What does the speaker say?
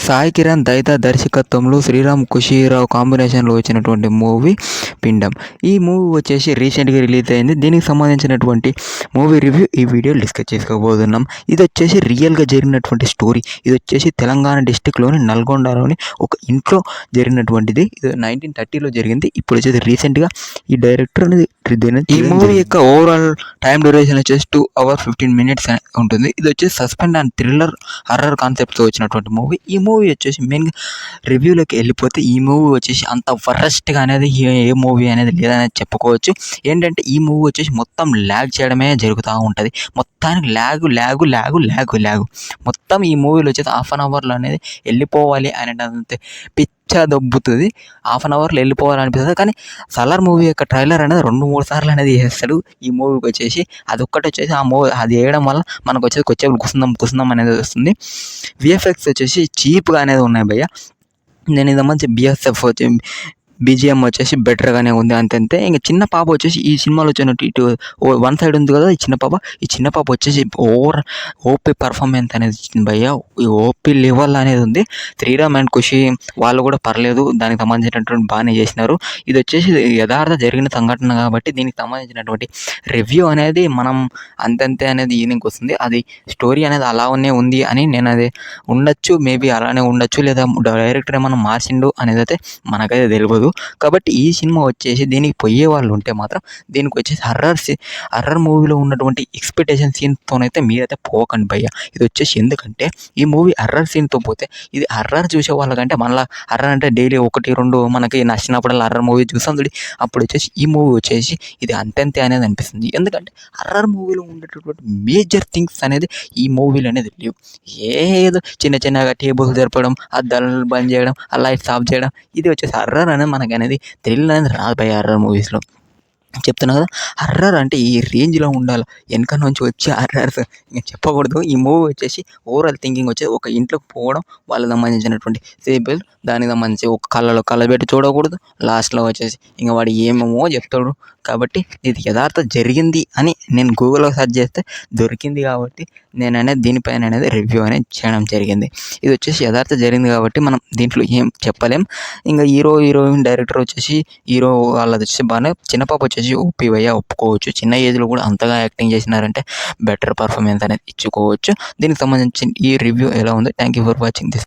సాయి కిరణ్ దైదా దర్శకత్వంలో శ్రీరామ్ ఖుషీరావు కాంబినేషన్లో వచ్చినటువంటి మూవీ పిండం. ఈ మూవీ వచ్చేసి రీసెంట్గా రిలీజ్ అయింది. దీనికి సంబంధించినటువంటి మూవీ రివ్యూ ఈ వీడియోలో డిస్కస్ చేసుకోబోతున్నాం. ఇది వచ్చేసి రియల్గా జరిగినటువంటి స్టోరీ. ఇది వచ్చేసి తెలంగాణ డిస్టిక్లోని నల్గొండలోని ఒక ఇంట్లో జరిగినటువంటిది. ఇది 1930లో జరిగింది. ఇప్పుడు వచ్చేసి రీసెంట్గా ఈ డైరెక్టర్ అనేది ఈ మూవీ యొక్క ఓవరాల్ టైం డ్యూరేషన్ వచ్చేసి 2 hours 15 minutes ఉంటుంది. ఇది వచ్చేసి సస్పెండ్ అండ్ థ్రిల్లర్ హర్రర్ కాన్సెప్ట్తో వచ్చినటువంటి మూవీ. ఈ మూవీ వచ్చేసి మెయిన్గా రివ్యూలోకి వెళ్ళిపోతే ఈ మూవీ వచ్చేసి అంత వరస్ట్గా అనేది ఏ మూవీ అనేది లేదనేది చెప్పుకోవచ్చు. ఏంటంటే ఈ మూవీ వచ్చేసి మొత్తం ల్యాగ్ చేయడమే జరుగుతూ ఉంటుంది. మొత్తానికి ల్యాగ్ మొత్తం ఈ మూవీలో వచ్చేసి 1/2 hourలో అనేది వెళ్ళిపోవాలి అనేటంతే పిచ్చ దొబ్బుతుంది. 1/2 hourలో వెళ్ళిపోవాలనిపిస్తుంది. కానీ సలార్ మూవీ యొక్క ట్రైలర్ అనేది 2-3 సార్లు అనేది వేస్తాడు ఈ మూవీకి వచ్చేసి. అదొక్కటి వచ్చేసి ఆ మూవీ అది వేయడం వల్ల మనకు వచ్చేసి కొచ్చేపులు కుసుందాం అనేది వస్తుంది. విఎఫ్ఎక్స్ వచ్చేసి చీప్గా అనేది ఉన్నాయి భయ్య. నేను ఇది మంచి బిఎస్ఎఫ్ వచ్చి బీజిఎం వచ్చేసి బెటర్గానే ఉంది అంతే. ఇంకా చిన్న పాప వచ్చేసి ఈ సినిమాలో వచ్చినట్టు ఇటు వన్ సైడ్ ఉంది కదా ఈ చిన్న పాప వచ్చేసి ఓపీ పర్ఫార్మెన్స్ అనేది ఇచ్చింది భయ్య. ఈ ఓపీ లెవెల్ అనేది ఉంది. శ్రీరామ్ అండ్ ఖుషి వాళ్ళు కూడా పర్లేదు, దానికి సంబంధించినటువంటి బాగానే చేసినారు. ఇది వచ్చేసి యథార్థ జరిగిన సంఘటన కాబట్టి దీనికి సంబంధించినటువంటి రివ్యూ అనేది మనం అంతే అనేది ఈవినింగ్కి వస్తుంది. అది స్టోరీ అనేది అలానే ఉంది అని నేను అది ఉండొచ్చు, మేబీ అలానే ఉండొచ్చు, లేదా డైరెక్టర్ ఏమన్నా మార్చిండు అనేది అయితే మనకైతే తెలియదు. కాబట్టి ఈ సినిమా వచ్చేసి దీనికి పోయే వాళ్ళు ఉంటే మాత్రం దీనికి వచ్చేసి హర్రర్ మూవీలో ఉన్నటువంటి ఎక్స్పెక్టేషన్ సీన్తోనైతే మీరైతే పోకండి భయ్య. ఇది వచ్చేసి ఎందుకంటే ఈ మూవీ హర్రర్ సీన్తో పోతే ఇది హర్రర్ చూసే వాళ్ళకంటే మళ్ళీ హర్రర్ అంటే డైలీ 1-2 మనకి నచ్చినప్పుడల్లా హర్రర్ మూవీ చూస్తాం చూడి. అప్పుడు వచ్చేసి ఈ మూవీ వచ్చేసి ఇది అంతే అనేది అనిపిస్తుంది. ఎందుకంటే హర్రర్ మూవీలో ఉండేటటువంటి మేజర్ థింగ్స్ అనేది ఈ మూవీలో అనేది లేవు. ఏదో చిన్నగా టేబుల్స్ జరపడం, అద్దాలను బంద్ చేయడం, ఆ లైట్స్ ఆఫ్ చేయడం, ఇది వచ్చేసి హర్రర్ అనేది మనకు అనేది థ్రిల్ అనేది రాదు భయ్య. హర్రర్ మూవీస్లో చెప్తున్నా కదా, హర్రర్ అంటే ఈ రేంజ్లో ఉండాలి. వెనక నుంచి వచ్చే హర్రర్స్ ఇంకా చెప్పకూడదు. ఈ మూవీ వచ్చేసి ఓవరాల్ థింకింగ్ వచ్చేసి ఒక ఇంట్లోకి పోవడం, వాళ్ళకి సంబంధించినటువంటి సేపులు, దానికి సంబంధించి ఒక కళ్ళ పెట్టి చూడకూడదు. లాస్ట్లో వచ్చేసి ఇంకా వాడు ఏమేమో చెప్తాడు. కాబట్టి ఇది యథార్థ జరిగింది అని నేను గూగుల్లో సెర్చ్ చేస్తే దొరికింది కాబట్టి నేను అనేది దీనిపైన అనేది రివ్యూ అనేది చేయడం జరిగింది. ఇది వచ్చేసి యథార్థ జరిగింది కాబట్టి మనం దీంట్లో ఏం చెప్పలేం. ఇంకా హీరోయిన్ డైరెక్టర్ వచ్చేసి హీరో వాళ్ళది వచ్చేసి బాగానే, చిన్న పాప వచ్చేసి ఓపీ భయ్య ఒప్పుకోవచ్చు. చిన్న ఏజ్లో కూడా అంతగా యాక్టింగ్ చేసినారంటే బెటర్ పర్ఫార్మెన్స్ అనేది ఇచ్చుకోవచ్చు. దీనికి సంబంధించి ఈ రివ్యూ ఎలా ఉంది? Thank you for watching this.